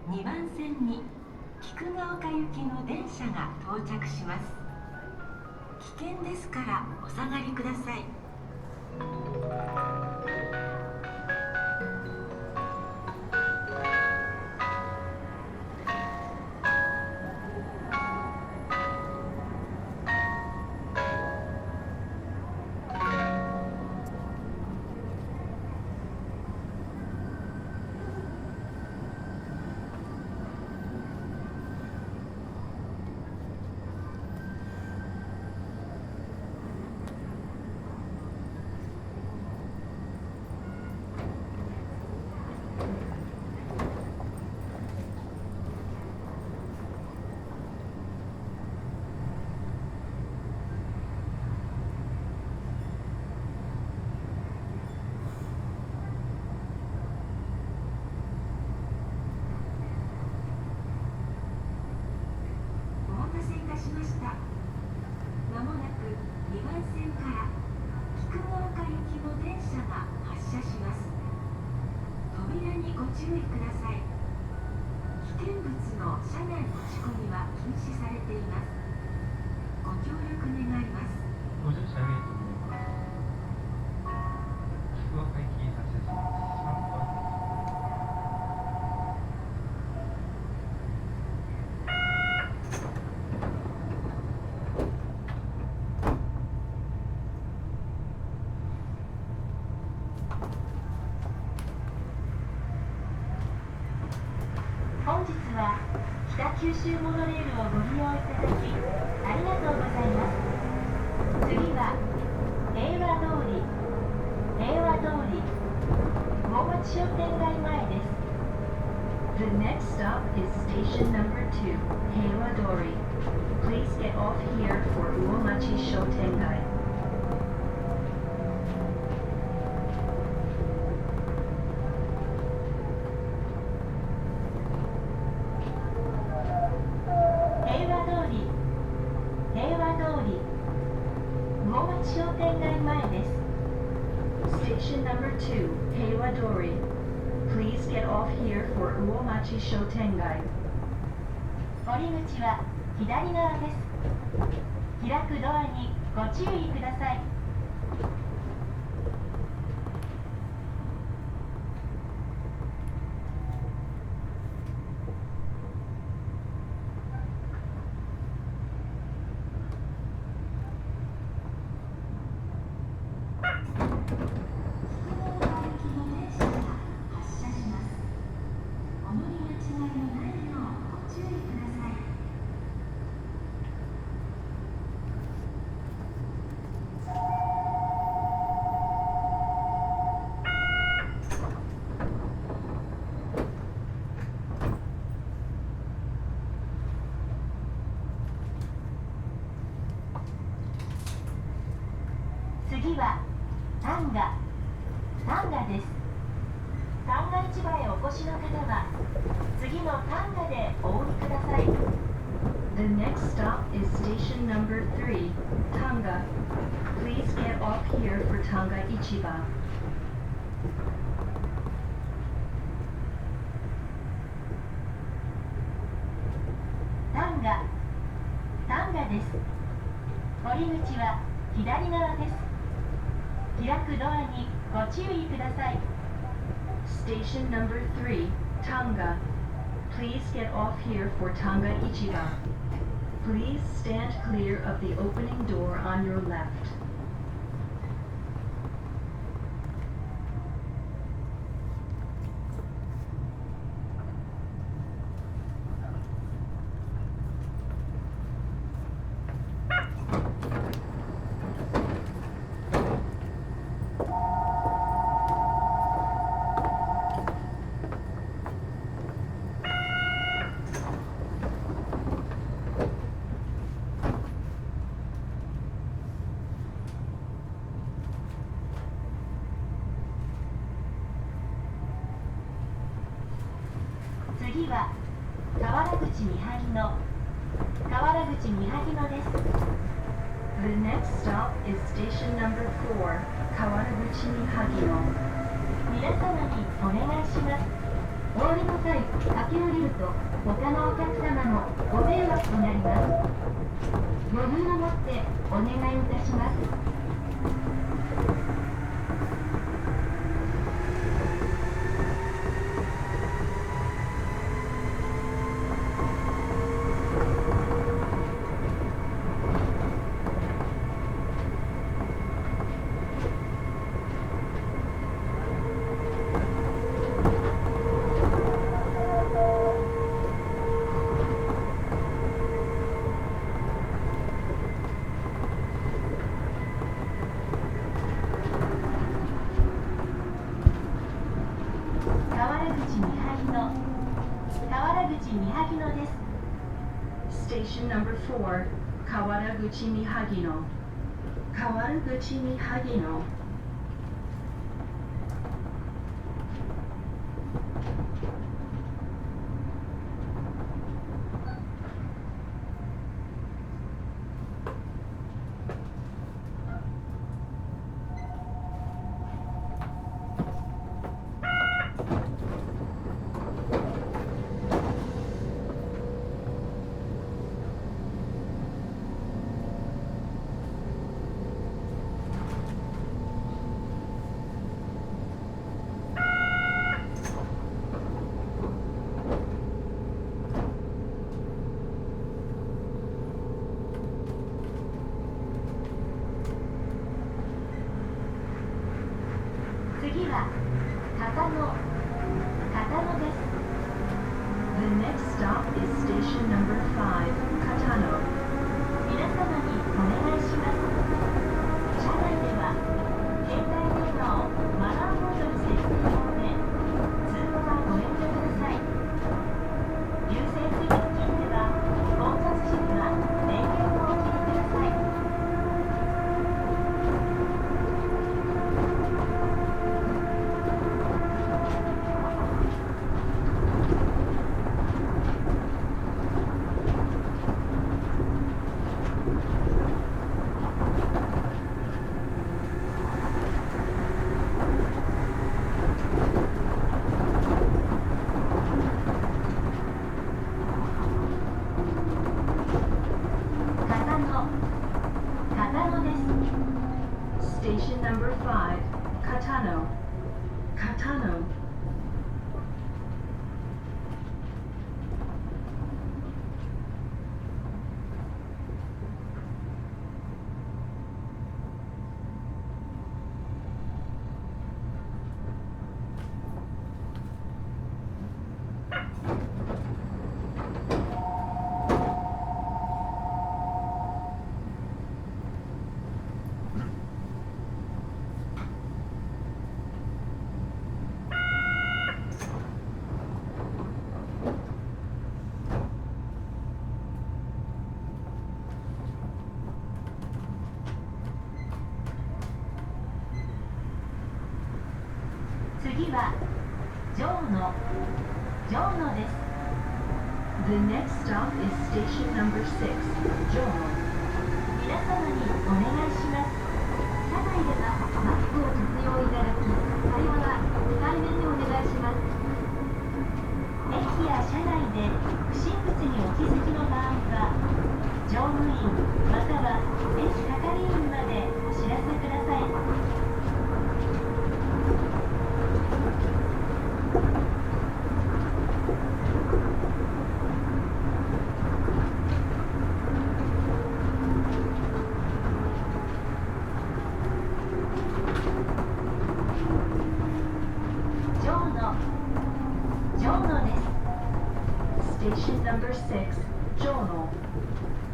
2番線に菊ヶ丘行きの電車が到着します。危険ですからお下がりください。まもなく2番線から菊ヶ丘行きの電車が発車します。扉にご注意ください。危険物の車内持ち込みは禁止されています。ご協力願います。ご乗車ありがとうございます。菊ヶ丘行きに発車します。3番。本日は北九州モノレールをご利用いただきありがとうございます。次は平和通り大町商店街前です。The next stop is station number 2, Heiwadori. Please get off here for Uomachi Shotengai. 大町商店街前です。Station number 2, Heiwadori. Please get off here for Uomachi Shotengai. 降り口は左側です。開くドアにご注意ください。次は丹賀です。旦過市場へお越しの方は次の丹賀でお降りください。The next stop is station number 3, Tanga. Please get off here for Tanga Ichiba. 丹賀です。降り口は左側です。開くドアにご注意ください。Station number 3, Tanga. Please get off here for Tanga Ichiba. Please stand clear of the opening door on your left. 次は河原口三萩野です。The next stop is station number 4, 河原口三萩野。皆様にお願いします。お降りの際、駆け下りると他のお客様のご迷惑となります。余裕を持ってお願いいたします。Station number 4, Kawaraguchi Mihagino. Kawaraguchi Mihagino. 次は片野です。The next stop is station number 5, Katano. 皆様にお願いします。車内では携帯電話をマナーモードに設定のため通話はご遠慮ください。優先席付近では混雑時には電源をお切りください。Station number 5, Katano. Katano. 次は城野です。The next stop is station number 6, Jono. 皆様にお願いします。車内ではマスクを着用いただき、会話は控えめにお願いします。駅や車内で不審物にお気づきの場合は、乗務員または駅係員までお知らせください。Jono です。Station number 6, Jono.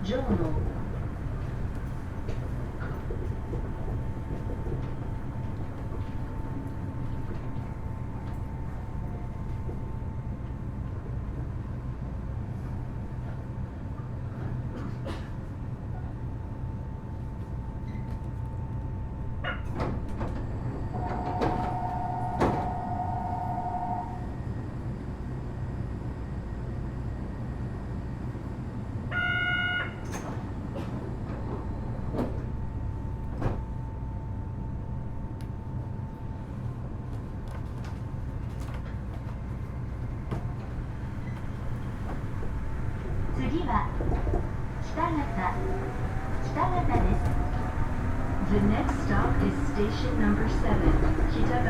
Jono. 「次は北方です。The next stop is station number 7, 北方。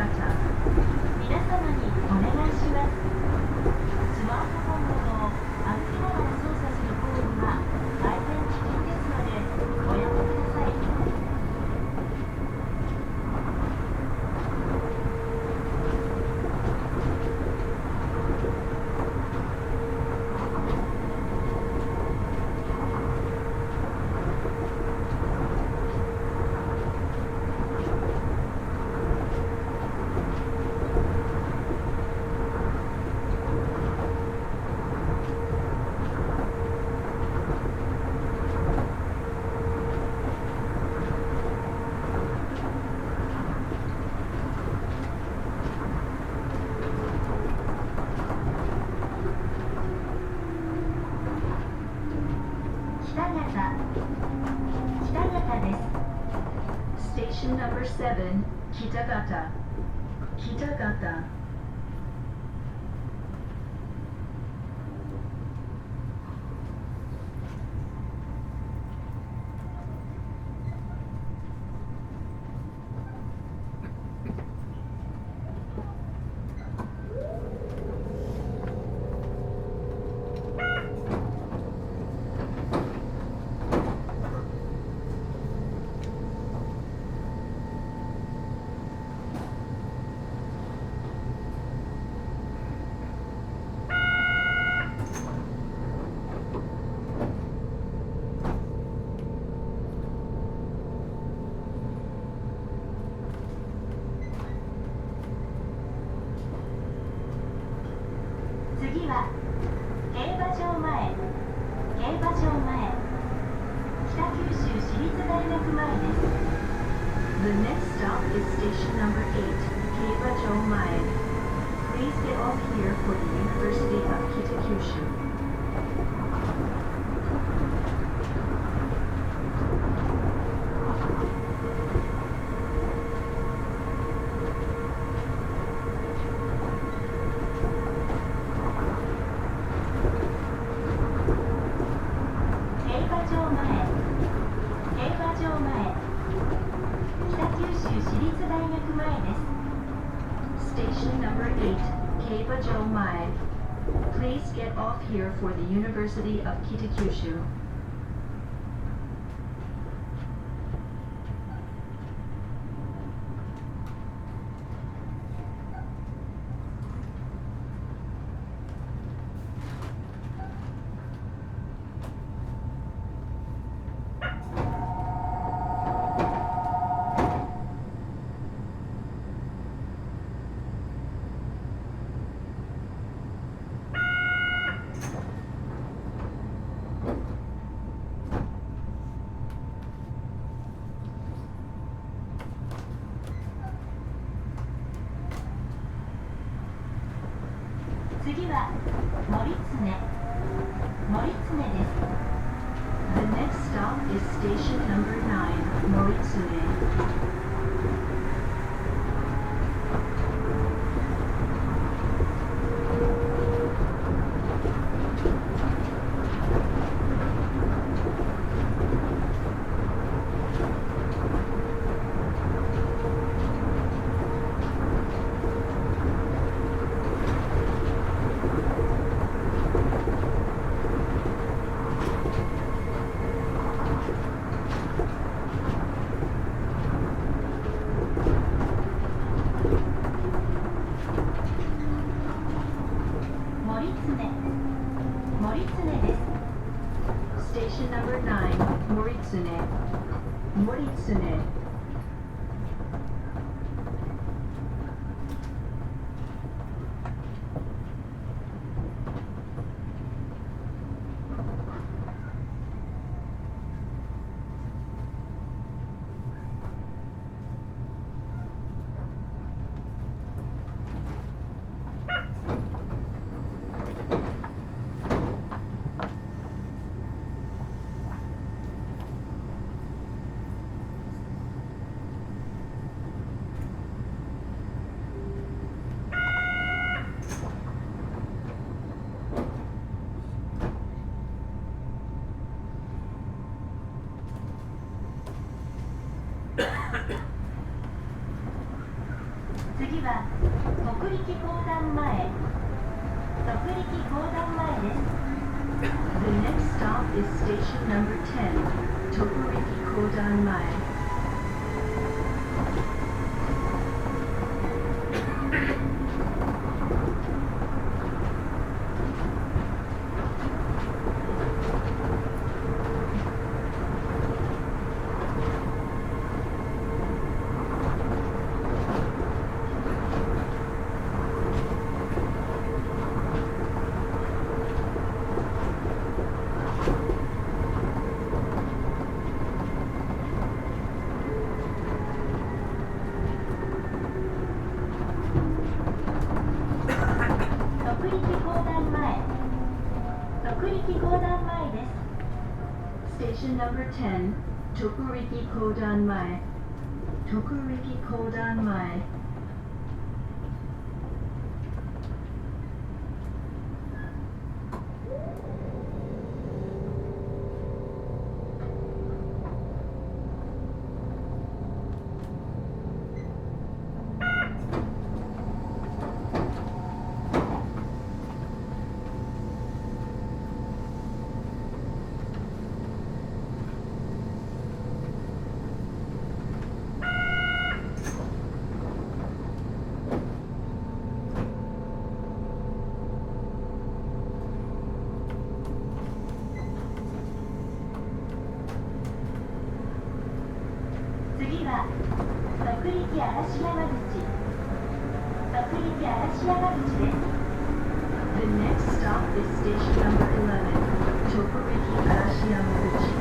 皆様にお願いします。スマートフォンなどを歩きながら操作する行為は大変危険ですのでおやめください。北方です。Station number 7, 北方。北方。次は競馬場前。北九州市立大学前です。The next stop is station number 8, 競馬場前。Please get off here for the University of Kitakyushu. 北九州市立大学前です。Station number 8, 競馬場前。Please get off here for the University of Kitakyushu. 次は森常です。The next stop is station number 9, 森常。森常です。Station number 9, 森常。is station number 10, Tokuriki Kodan Mae. 徳力横断前です。Station number 10, Tokuriki Kodan Mae. Tokuriki Kodan Mae. 次は徳力嵐山口。徳力嵐山口です。The next stop is station number 11, Tokuriki Arashi Yamaguchi.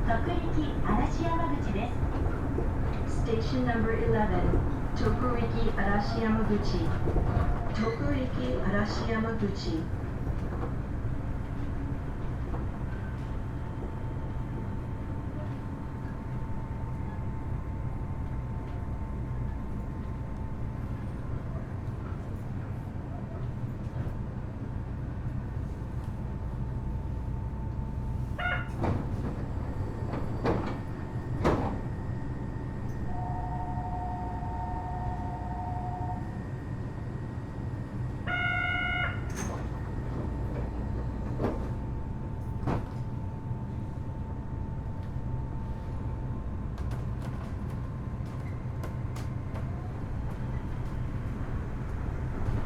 徳力嵐山口です。Station number 11, Tokuriki Arashi Yamaguchi. Tokuriki Arashi Yamaguchi.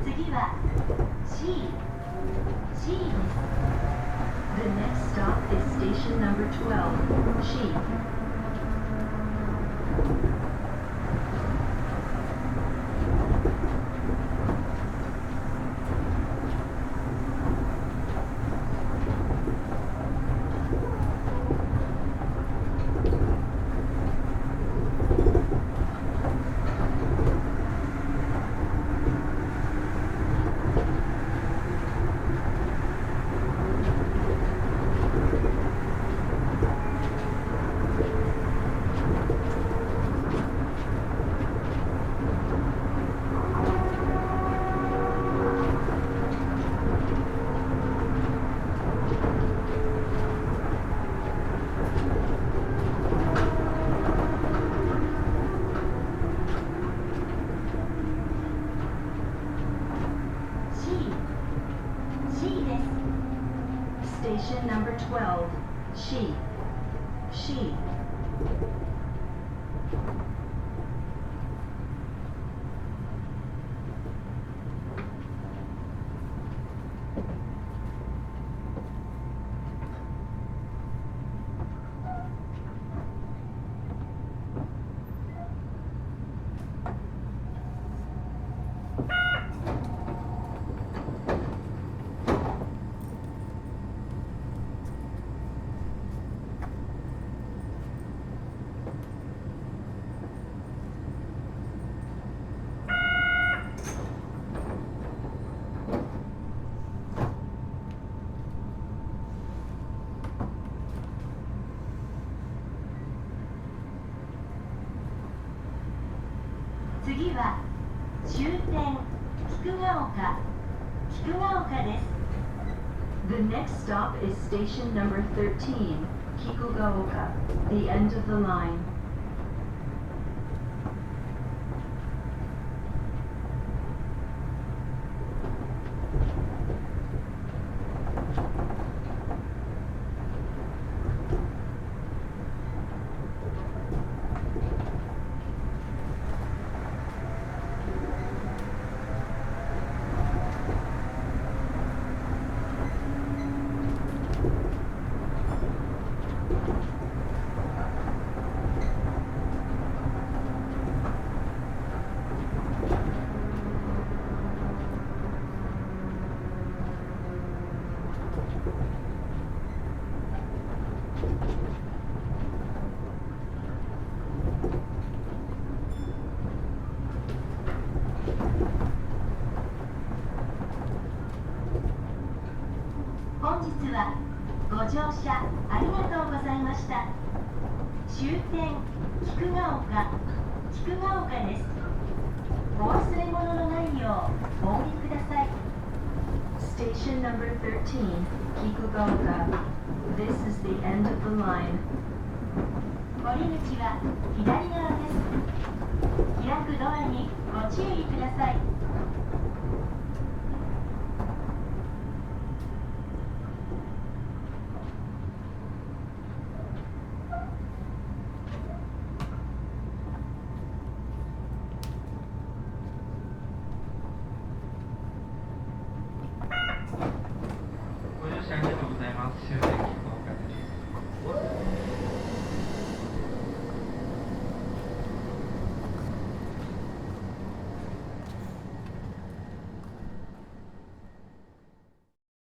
次は C です。The next stop is station number 12, C. です。Station number 12, She. 次は終点菊ヶ丘です。The next stop is station number 13, Kikugaoka, the end of the line. 本日はご乗車ありがとうございました。終点菊ヶ丘です。お忘れ物のないようお降りください。Station number 13, Kikugaoka. This is the end of the line. 降り口は左側です。開くドアにご注意ください。ご乗車ありがとうございます。終点